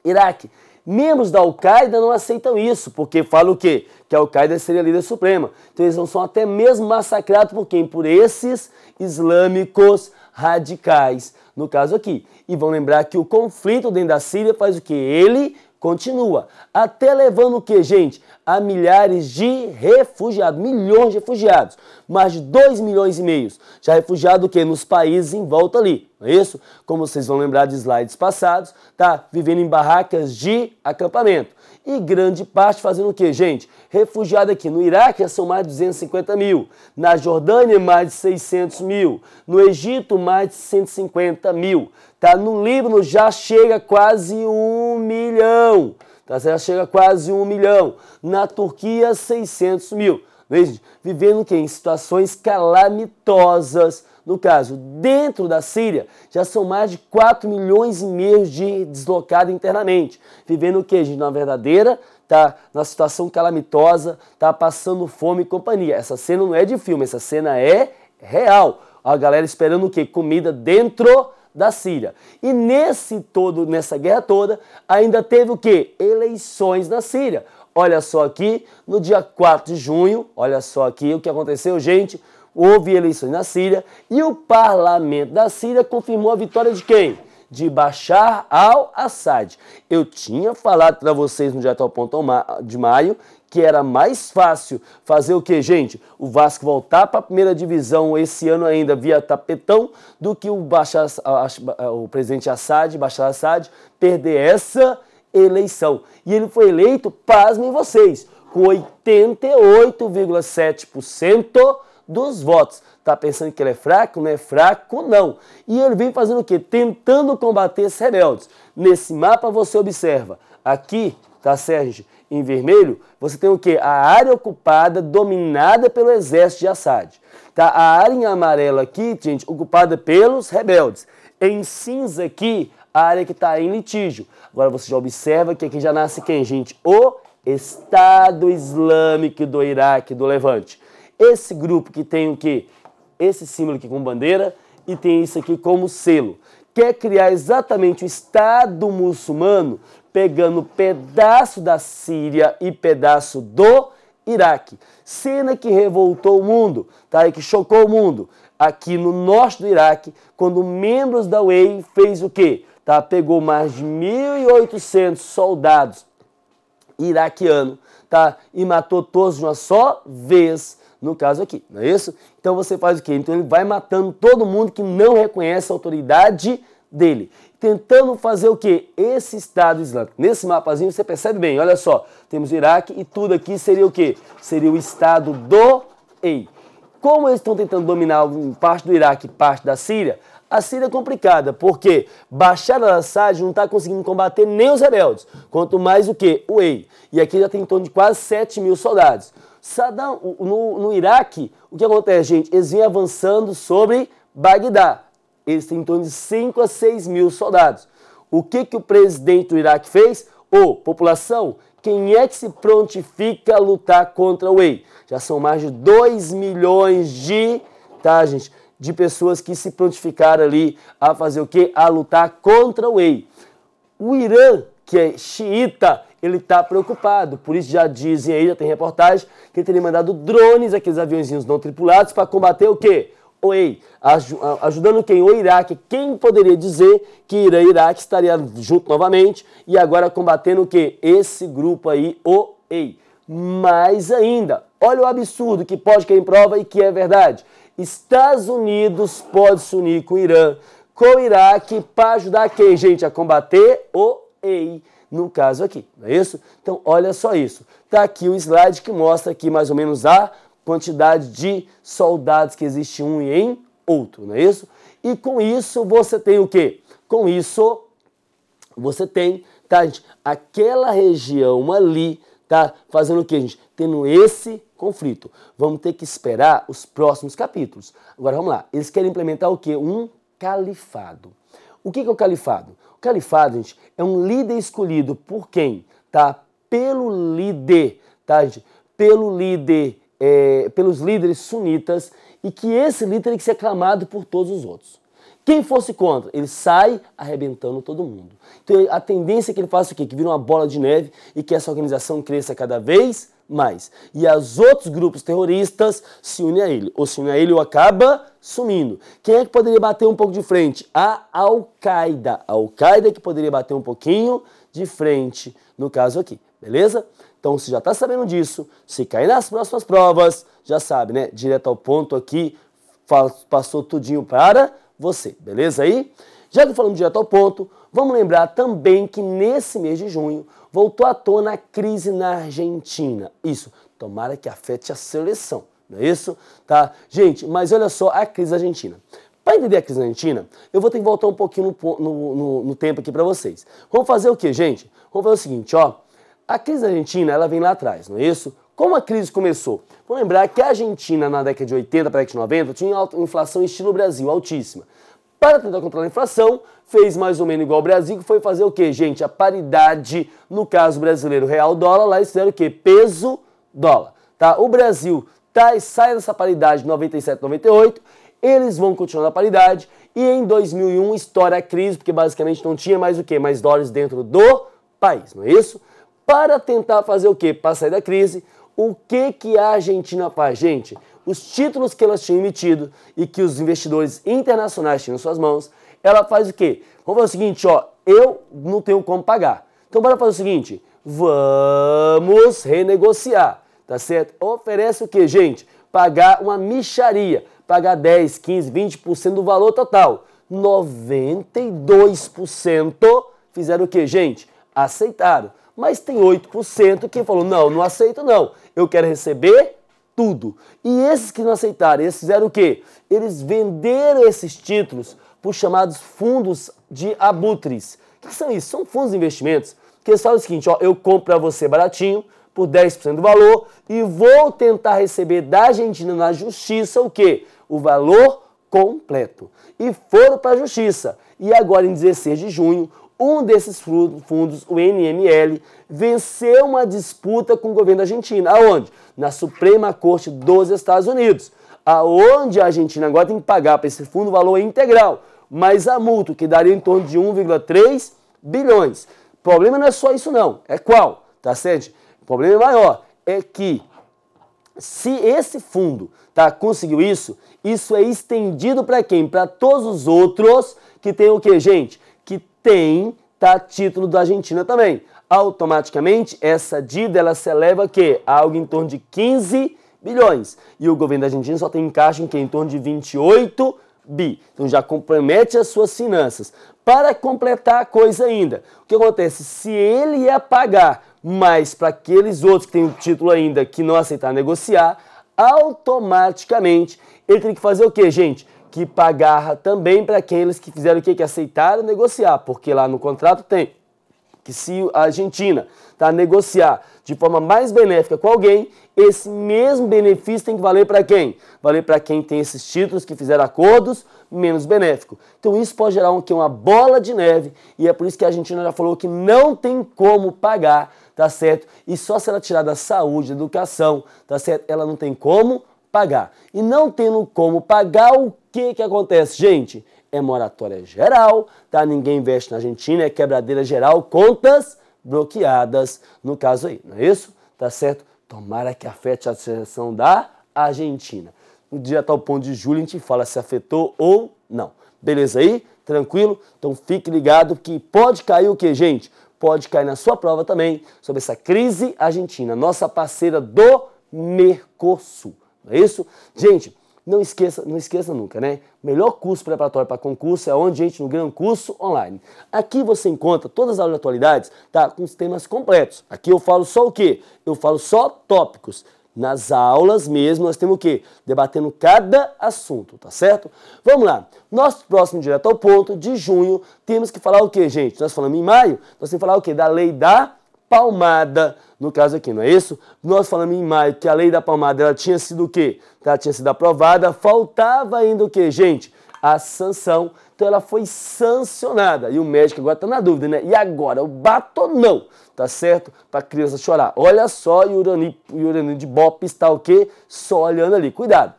Iraque. Membros da Al-Qaeda não aceitam isso, porque falam o quê? Que a Al-Qaeda seria a líder suprema. Então eles não são até mesmo massacrados por quem? Por esses islâmicos radicais, no caso aqui. E vão lembrar que o conflito dentro da Síria faz o quê? Ele continua. Até levando o quê, gente? A milhares de refugiados, milhões de refugiados. Mais de 2,5 milhões já refugiados o quê? Nos países em volta ali, não é isso? Como vocês vão lembrar de slides passados, tá? Vivendo em barracas de acampamento. E grande parte fazendo o quê, gente? Refugiado aqui no Iraque já são mais de 250 mil. Na Jordânia, mais de 600 mil. No Egito, mais de 150 mil. Tá? No Líbano já chega quase 1 milhão. Tá? Já chega quase 1 milhão. Na Turquia, 600 mil. Vivendo o quê? Em situações calamitosas. No caso, dentro da Síria, já são mais de 4,5 milhões de deslocados internamente. Vivendo o quê, gente? Na verdadeira, tá? Na situação calamitosa, tá? Passando fome e companhia. Essa cena não é de filme, essa cena é real. A galera esperando o quê? Comida dentro da Síria. E nessa guerra toda, ainda teve o quê? Eleições na Síria. Olha só aqui, no dia 4 de junho, olha só aqui o que aconteceu, gente. Houve eleições na Síria e o parlamento da Síria confirmou a vitória de quem? De Bashar al-Assad. Eu tinha falado para vocês no Direto ao Ponto de maio que era mais fácil fazer o que, gente? O Vasco voltar para a primeira divisão esse ano ainda via tapetão do que o presidente Assad, Bashar al-Assad, perder essa eleição. E ele foi eleito, pasmem vocês, com 88,7% dos votos. Tá pensando que ele é fraco? Não é fraco, não. E ele vem fazendo o quê? Tentando combater esses rebeldes. Nesse mapa você observa, aqui, tá, Sérgio, em vermelho, você tem o quê? A área ocupada, dominada pelo exército de Assad. Tá? A área em amarelo aqui, gente, ocupada pelos rebeldes. Em cinza aqui, a área que está em litígio. Agora você já observa que aqui já nasce quem, gente? O Estado Islâmico do Iraque, do Levante. Esse grupo que tem o quê? Esse símbolo aqui com bandeira e tem isso aqui como selo. Quer criar exatamente o Estado muçulmano, pegando pedaço da Síria e pedaço do Iraque. Cena que revoltou o mundo, tá? E que chocou o mundo. Aqui no norte do Iraque, quando membros da UEI fez o quê? Tá? Pegou mais de 1.800 soldados iraquianos, tá? E matou todos de uma só vez. No caso aqui, não é isso? Então você faz o quê? Então ele vai matando todo mundo que não reconhece a autoridade dele. Tentando fazer o quê? Esse Estado Islâmico. Nesse mapazinho você percebe bem, olha só. Temos o Iraque e tudo aqui seria o quê? Seria o Estado do EI. Como eles estão tentando dominar parte do Iraque e parte da Síria, a Síria é complicada, porque Bashar al-Assad não está conseguindo combater nem os rebeldes, quanto mais o quê? O EI. E aqui já tem em torno de quase 7 mil soldados. No Iraque, o que acontece, gente? Eles vêm avançando sobre Bagdá. Eles têm em torno de 5 a 6 mil soldados. O que o presidente do Iraque fez? População, quem é que se prontifica a lutar contra o EI? Já são mais de 2 milhões de pessoas que se prontificaram ali a fazer o quê? A lutar contra o EI. O Irã, que é xiita, ele está preocupado. Por isso já dizem aí, já tem reportagem, que ele teria mandado drones, aqueles aviãozinhos não tripulados, para combater o quê? O EI. Ajudando quem? O Iraque. Quem poderia dizer que Irã e Iraque estaria junto novamente e agora combatendo o quê? Esse grupo aí, o EI. Mais ainda, olha o absurdo que pode cair em prova e que é verdade. Estados Unidos pode se unir com o Irã, com o Iraque, para ajudar quem, gente? A combater o EI. No caso aqui, não é isso? Então, olha só isso. Tá aqui o slide que mostra aqui mais ou menos a quantidade de soldados que existe um e em outro, não é isso? E com isso você tem o quê? Com isso você tem, tá, gente, aquela região ali, tá, fazendo o quê, gente? Tendo esse conflito. Vamos ter que esperar os próximos capítulos. Agora vamos lá. Eles querem implementar o quê? Um califado. O que é o califado? O califado, gente, é um líder escolhido por quem? Tá? Pelo líder, tá, gente? Pelos líderes sunitas, e que esse líder tem que ser aclamado por todos os outros. Quem fosse contra, ele sai arrebentando todo mundo. Então a tendência é que ele faça o quê? Que vira uma bola de neve e que essa organização cresça cada vez mais. E os outros grupos terroristas se unem a ele. Ou se unem a ele ou acaba sumindo. Quem é que poderia bater um pouco de frente? A Al-Qaeda. A Al-Qaeda é que poderia bater um pouquinho de frente, no caso aqui. Beleza? Então, se já está sabendo disso, se cair nas próximas provas, já sabe, né? Direto ao ponto aqui, passou tudinho para você, beleza aí? Já que falamos direto ao ponto, vamos lembrar também que nesse mês de junho voltou à tona a crise na Argentina. Isso, tomara que afete a seleção, não é isso? Tá? Gente, mas olha só a crise argentina. Para entender a crise argentina, eu vou ter que voltar um pouquinho no tempo aqui para vocês. Vamos fazer o quê, gente? Vamos fazer o seguinte, ó. A crise argentina, ela vem lá atrás, não é isso? Como a crise começou? Vamos lembrar que a Argentina, na década de 80 para a década de 90, tinha inflação estilo Brasil, altíssima. Para tentar controlar a inflação, fez mais ou menos igual ao Brasil, que foi fazer o quê, gente? A paridade, no caso brasileiro, real-dólar, lá eles fizeram o quê? Peso-dólar. Tá? O Brasil sai dessa paridade em 97, 98, eles vão continuar na paridade, e em 2001 estoura a crise, porque basicamente não tinha mais o quê? Mais dólares dentro do país, não é isso? Para tentar fazer o quê? Para sair da crise, o que a Argentina faz, gente? Os títulos que elas tinham emitido e que os investidores internacionais tinham em suas mãos, ela faz o quê? Vamos fazer o seguinte, ó, eu não tenho como pagar. Então bora fazer o seguinte, vamos renegociar, tá certo? Oferece o quê, gente? Pagar uma mixaria, pagar 10, 15, 20% do valor total. 92% fizeram o quê, gente? Aceitaram. Mas tem 8% que falou, não aceito não, eu quero receber tudo. E esses que não aceitaram, eles fizeram o quê? Eles venderam esses títulos por chamados fundos de abutres. O que são isso? São fundos de investimentos que eles falam o seguinte, ó, eu compro para você baratinho, por 10% do valor, e vou tentar receber da Argentina na justiça o quê? O valor completo. E foram para a justiça. E agora, em 16 de junho, um desses fundos, o NML, venceu uma disputa com o governo da Argentina. Aonde? Na Suprema Corte dos Estados Unidos. Aonde a Argentina agora tem que pagar para esse fundo o valor integral, mais a multa, que daria em torno de 1,3 bilhões. O problema não é só isso não. É qual? Tá certo? O problema maior é que se esse fundo conseguiu isso, isso é estendido para quem? Para todos os outros que tem o quê, gente? Que tem título da Argentina também. Automaticamente, essa dívida ela se eleva a quê? A algo em torno de 15 bilhões. E o governo da Argentina só tem caixa em quê? Em torno de 28 bi. Então já compromete as suas finanças. Para completar a coisa ainda, o que acontece? Se ele ia pagar mais para aqueles outros que têm o título ainda que não aceitaram negociar, automaticamente ele tem que fazer o quê, gente? Que pagar também para aqueles que fizeram o quê? Que aceitaram negociar, porque lá no contrato tem que se a Argentina negociar de forma mais benéfica com alguém, esse mesmo benefício tem que valer para quem? Valer para quem tem esses títulos que fizeram acordos menos benéficos. Então isso pode gerar uma bola de neve e é por isso que a Argentina já falou que não tem como pagar, tá certo? E só se ela tirar da saúde, da educação, tá certo? Ela não tem como pagar. E não tendo como pagar, o que acontece, gente? É moratória geral, tá? Ninguém investe na Argentina, é quebradeira geral, contas bloqueadas, no caso aí, não é isso? Tá certo? Tomara que afete a seleção da Argentina. No dia tal ponto de julho a gente fala se afetou ou não. Beleza aí? Tranquilo? Então fique ligado que pode cair o que, gente? Pode cair na sua prova também sobre essa crise argentina, nossa parceira do Mercosul. Não é isso? Gente, não esqueça nunca, né? Melhor curso preparatório para concurso é onde, gente? No Gran Curso Online. Aqui você encontra todas as aulas de atualidades, tá? Com os temas completos. Aqui eu falo só o quê? Eu falo só tópicos. Nas aulas mesmo nós temos o quê? Debatendo cada assunto, tá certo? Vamos lá. Nosso próximo Direto ao Ponto, de junho, temos que falar o quê, gente? Nós falamos em maio, nós temos que falar o quê? Da lei da palmada, no caso aqui, não é isso? Nós falamos em maio que a lei da palmada, ela tinha sido o quê? Ela tinha sido aprovada, faltava ainda o quê, gente? A sanção. Então ela foi sancionada. E o médico agora está na dúvida, né? E agora, eu bato ou não? Tá certo? Para a criança chorar. Olha só, e o Urani de Bop está o quê? Só olhando ali. Cuidado.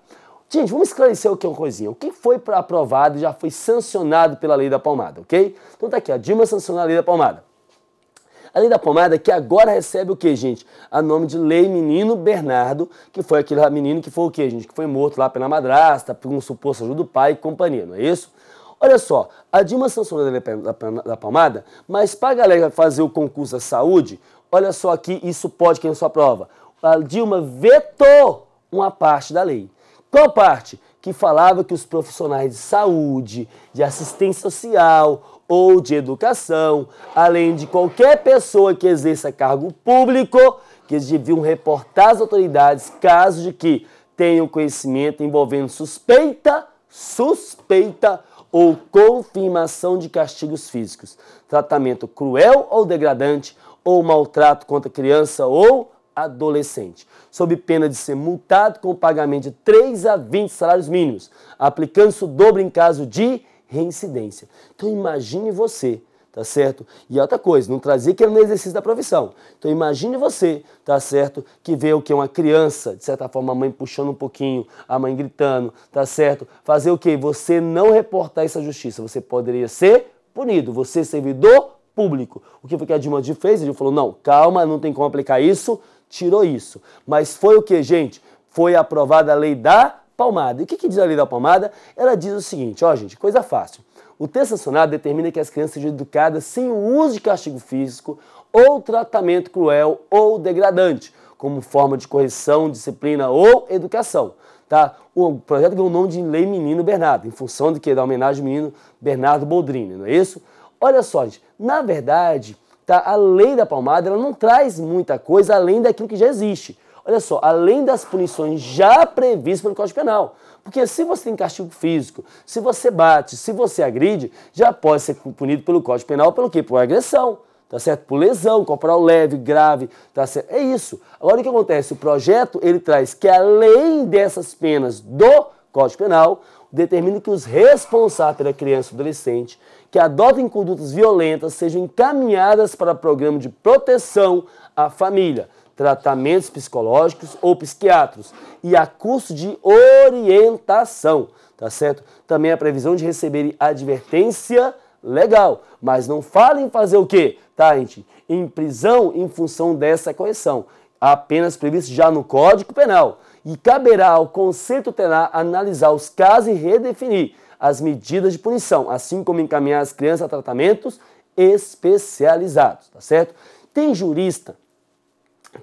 Gente, vamos esclarecer o que é uma coisinha. O que foi aprovado e já foi sancionado pela lei da palmada, ok? Então tá aqui, a Dilma sancionou a lei da palmada. A lei da palmada que agora recebe o que, gente? A nome de Lei Menino Bernardo, que foi aquele menino que foi o que, gente? Que foi morto lá pela madrasta, por um suposto ajuda do pai e companhia, não é isso? Olha só, a Dilma sancionou a lei da palmada, mas para a galera fazer o concurso da saúde, olha só aqui, isso pode cair na sua prova. A Dilma vetou uma parte da lei. Qual parte? Que falava que os profissionais de saúde, de assistência social ou de educação, além de qualquer pessoa que exerça cargo público, que eles deviam reportar às autoridades casos de que tenham conhecimento envolvendo suspeita ou confirmação de castigos físicos, tratamento cruel ou degradante, ou maltrato contra criança ou adolescente, sob pena de ser multado com o pagamento de 3 a 20 salários mínimos, aplicando-se o dobro em caso de reincidência. Então imagine você, tá certo? E outra coisa, não trazia que era no exercício da profissão. Então imagine você, tá certo? Que vê o que? Uma criança, de certa forma a mãe puxando um pouquinho, a mãe gritando, tá certo? Fazer o quê? Você não reportar isso à justiça, você poderia ser punido, você servidor público. O que foi que a Dilma fez? A Dilma falou, não, calma, não tem como aplicar isso, tirou isso. Mas foi o que, gente? Foi aprovada a lei da palmada. E o que diz a lei da palmada? Ela diz o seguinte, ó gente, coisa fácil. O texto sancionado determina que as crianças sejam educadas sem o uso de castigo físico ou tratamento cruel ou degradante, como forma de correção, disciplina ou educação. Tá? O projeto ganhou o nome de Lei Menino Bernardo, em função de que da homenagem ao menino Bernardo Boldrini, não é isso? Olha só, gente, na verdade, tá, a lei da palmada ela não traz muita coisa além daquilo que já existe. Olha só, além das punições já previstas pelo Código Penal. Porque se você tem castigo físico, se você bate, se você agride, já pode ser punido pelo Código Penal pelo quê? Por agressão, tá certo? Por lesão, corporal leve, grave, tá certo? É isso. Agora o que acontece? O projeto, ele traz que além dessas penas do Código Penal, determina que os responsáveis pela criança e adolescente que adotem condutas violentas sejam encaminhadas para programa de proteção à família, tratamentos psicológicos ou psiquiátricos e a curso de orientação, tá certo? Também a previsão de receberem advertência legal, mas não fala em fazer o quê, tá, gente? Em prisão em função dessa correção, apenas previsto já no Código Penal. E caberá ao Conselho Tutelar analisar os casos e redefinir as medidas de punição, assim como encaminhar as crianças a tratamentos especializados, tá certo? Tem jurista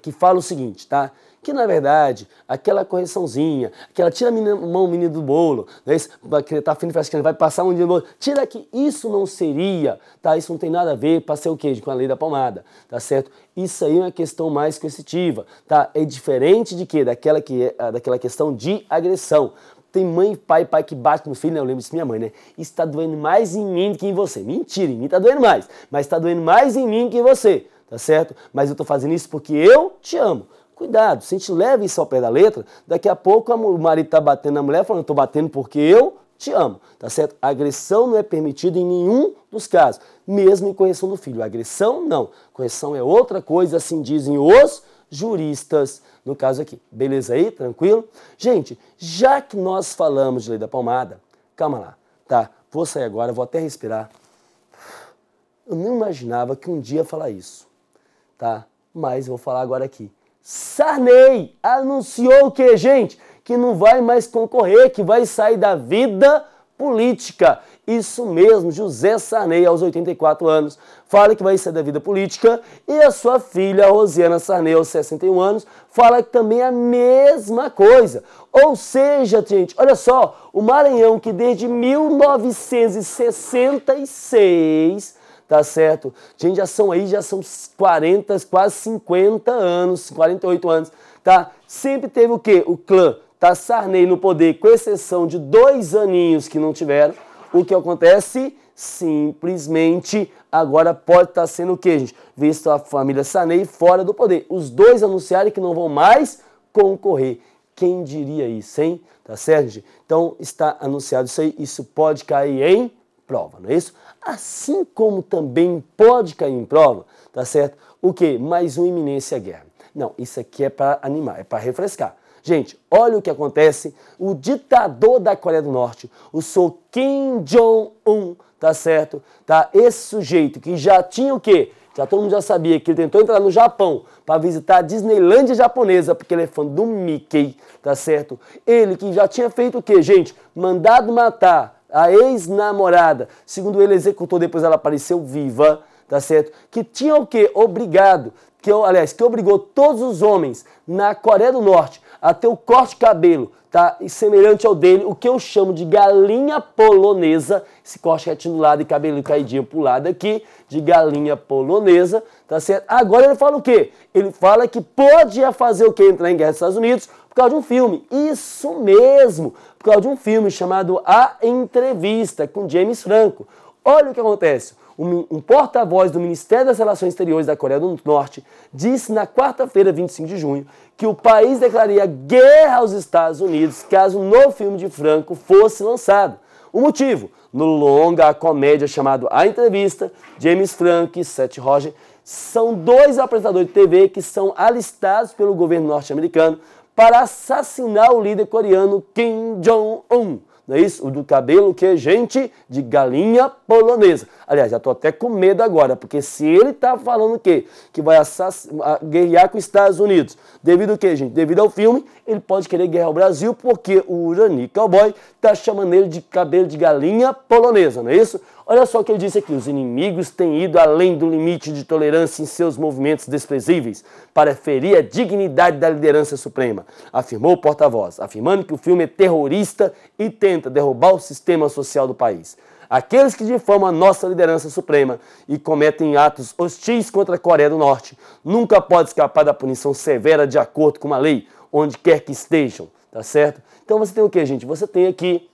que fala o seguinte, tá? Que na verdade, aquela correçãozinha, aquela tira a mão menino do bolo, né? Que tá afim de fazer que ele vai passar um dia no bolo, tira que isso não seria, tá? Isso não tem nada a ver para ser o quê? Com a lei da palmada, tá certo? Isso aí é uma questão mais coercitiva, tá? É diferente de quê? Daquela questão de agressão. Tem mãe e pai que bate no filho, né? Eu lembro disso da minha mãe, né? Isso tá doendo mais em mim do que em você. Mentira, em mim tá doendo mais, mas tá doendo mais em mim que em você. tá certo? Mas eu tô fazendo isso porque eu te amo. Cuidado, se a gente leva isso ao pé da letra, daqui a pouco o marido tá batendo na mulher falando, eu tô batendo porque eu te amo, tá certo? A agressão não é permitida em nenhum dos casos, mesmo em correção do filho. A agressão, não. Correção é outra coisa, assim dizem os juristas, no caso aqui. Beleza aí? Tranquilo? Gente, já que nós falamos de lei da palmada, calma lá, tá? Vou sair agora, vou até respirar. Eu não imaginava que um dia ia falar isso, tá? Mas vou falar agora aqui. Sarney anunciou o que, gente? Que não vai mais concorrer, que vai sair da vida política. Isso mesmo, José Sarney, aos 84 anos, fala que vai sair da vida política e a sua filha, Rosiana Sarney, aos 61 anos, fala que também é a mesma coisa. Ou seja, gente, olha só, o Maranhão que desde 1966... tá certo? Gente, já são 40, quase 50 anos, 48 anos, tá? Sempre teve o quê? O clã, tá? Sarney no poder, com exceção de 2 aninhos que não tiveram. O que acontece? Simplesmente agora pode estar sendo o quê, gente? Visto a família Sarney fora do poder. Os 2 anunciarem que não vão mais concorrer. Quem diria isso, hein? Tá certo, gente? Então, está anunciado isso aí, isso pode cair em prova, não é isso? Assim como também pode cair em prova, tá certo? O quê? Mais uma iminência guerra. Não, isso aqui é para animar, é para refrescar. Gente, olha o que acontece. O ditador da Coreia do Norte, o Sr. Kim Jong-un, tá certo? Tá? Esse sujeito que já tinha o quê? Já todo mundo já sabia que ele tentou entrar no Japão para visitar a Disneylândia japonesa, porque ele é fã do Mickey, tá certo? Ele que já tinha feito o quê, gente? Mandado matar a ex-namorada, segundo ele executou, depois ela apareceu viva, tá certo? Que tinha o quê? Que obrigou todos os homens na Coreia do Norte a ter o corte de cabelo, tá? E semelhante ao dele, o que eu chamo de galinha polonesa, esse corte retinho do lado e cabelo caidinho pro lado aqui, de galinha polonesa, tá certo? Agora ele fala o quê? Ele fala que podia fazer o quê? Entrar em guerra dos Estados Unidos por causa de um filme. Isso mesmo, por causa de um filme chamado A Entrevista, com James Franco. Olha o que acontece. Um porta-voz do Ministério das Relações Exteriores da Coreia do Norte disse na quarta-feira, 25 de junho, que o país declararia guerra aos Estados Unidos caso o novo filme de Franco fosse lançado. O motivo? No longa a comédia chamado A Entrevista, James Franco e Seth Rogen são 2 apresentadores de TV que são alistados pelo governo norte-americano para assassinar o líder coreano Kim Jong-un. Não é isso? O do cabelo que é gente de galinha polonesa. Aliás, já tô até com medo agora, porque se ele tá falando o quê? Que vai guerrear com os Estados Unidos. Devido ao quê, gente? Devido ao filme, ele pode querer guerrear o Brasil, porque o Urani Cowboy tá chamando ele de cabelo de galinha polonesa, não é isso? Olha só o que ele disse aqui, os inimigos têm ido além do limite de tolerância em seus movimentos desprezíveis para ferir a dignidade da liderança suprema, afirmou o porta-voz, afirmando que o filme é terrorista e tenta derrubar o sistema social do país. Aqueles que difamam a nossa liderança suprema e cometem atos hostis contra a Coreia do Norte nunca podem escapar da punição severa de acordo com uma lei, onde quer que estejam, tá certo? Então você tem o que, gente? Você tem aqui,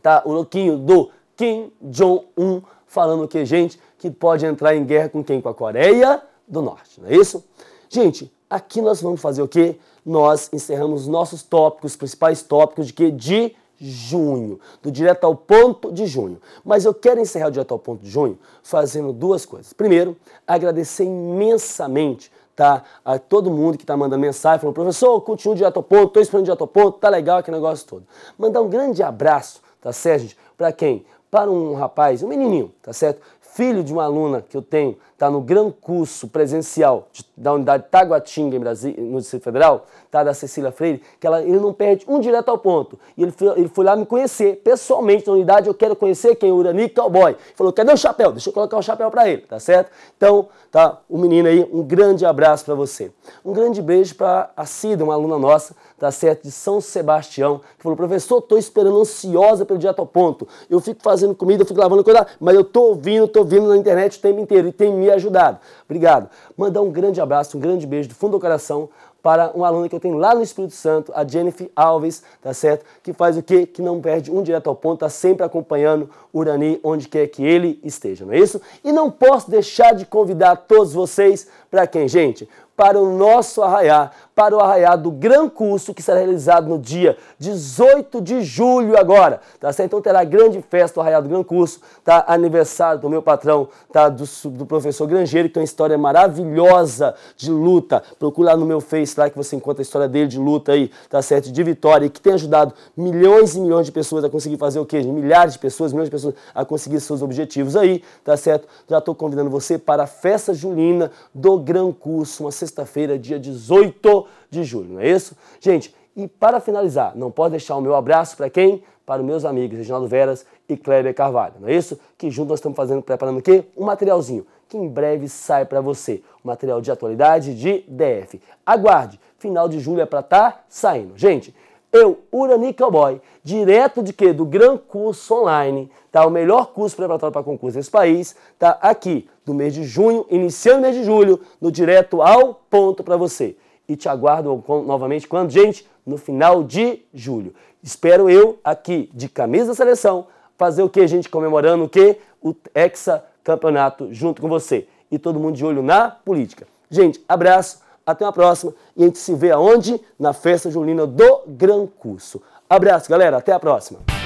tá, o louquinho do Kim Jong-un falando o que, gente? Que pode entrar em guerra com quem? Com a Coreia do Norte, não é isso? Gente, aqui nós vamos fazer o quê? Nós encerramos nossos tópicos, principais tópicos de quê? De junho, do Direto ao Ponto de junho. Mas eu quero encerrar o Direto ao Ponto de junho fazendo 2 coisas. Primeiro, agradecer imensamente, tá, a todo mundo que está mandando mensagem, falando, professor, continua o Direto ao Ponto, estou esperando o Direto ao Ponto, tá legal aquele negócio todo. Mandar um grande abraço, tá certo, gente? Para quem? Para um rapaz, um menininho, tá certo? Filho de uma aluna que eu tenho, tá no Gran Curso Presencial da unidade Taguatinga, em Brasília, no Distrito Federal, tá, da Cecília Freire, que ele não perde um Direto ao Ponto. E ele foi lá me conhecer, pessoalmente, na unidade, eu quero conhecer quem? O Urani Cowboy. Falou, cadê o chapéu? Deixa eu colocar o chapéu para ele, tá certo? Então, tá, o menino aí, um grande abraço para você. Um grande beijo para a Cida, uma aluna nossa, tá certo, de São Sebastião, que falou, professor, tô esperando ansiosa pelo Direto ao Ponto. Eu fico fazendo comida, eu fico lavando coisa, mas eu tô ouvindo na internet o tempo inteiro e tem me ajudado. Obrigado. Mandar um grande abraço, um grande beijo do fundo do coração para uma aluna que eu tenho lá no Espírito Santo, a Jennifer Alves, tá certo? Que faz o quê? Que não perde um direto ao ponto, tá sempre acompanhando o Urani onde quer que ele esteja, não é isso? E não posso deixar de convidar todos vocês para quem, gente? Para o nosso arraiá, para o arraiá do Gran Curso, que será realizado no dia 18 de julho agora, tá certo? Então terá grande festa, o arraiá do Gran Curso, tá? Aniversário do meu patrão, tá? Do professor Grangeiro, que tem uma história maravilhosa de luta. Procura lá no meu Face, lá que você encontra a história dele de luta aí, tá certo? De vitória, e que tem ajudado milhões e milhões de pessoas a conseguir fazer o quê? Milhares de pessoas, milhões de pessoas a conseguir seus objetivos aí, tá certo? Já estou convidando você para a festa julina do Gran Curso, uma sexta-feira, dia 18 de julho, não é isso? Gente, e para finalizar, não pode deixar o meu abraço para quem? Para os meus amigos Reginaldo Veras e Kleber Carvalho, não é isso? Que juntos nós estamos preparando o quê? Um materialzinho que em breve sai para você, um material de atualidade de DF. Aguarde, final de julho é para estar saindo. Gente, eu, Urani Cowboy, direto de quê? Do Gran Curso Online, tá? O melhor curso preparatório para concurso desse país, tá? Aqui, do mês de junho, iniciando o mês de julho, no Direto ao Ponto para você. E te aguardo novamente quando, gente? No final de julho. Espero eu aqui, de camisa da seleção, fazer o que, gente? Comemorando o quê? O Hexa Campeonato junto com você. E todo mundo de olho na política. Gente, abraço, até a próxima. E a gente se vê aonde? Na festa julina do Gran Curso. Abraço, galera. Até a próxima.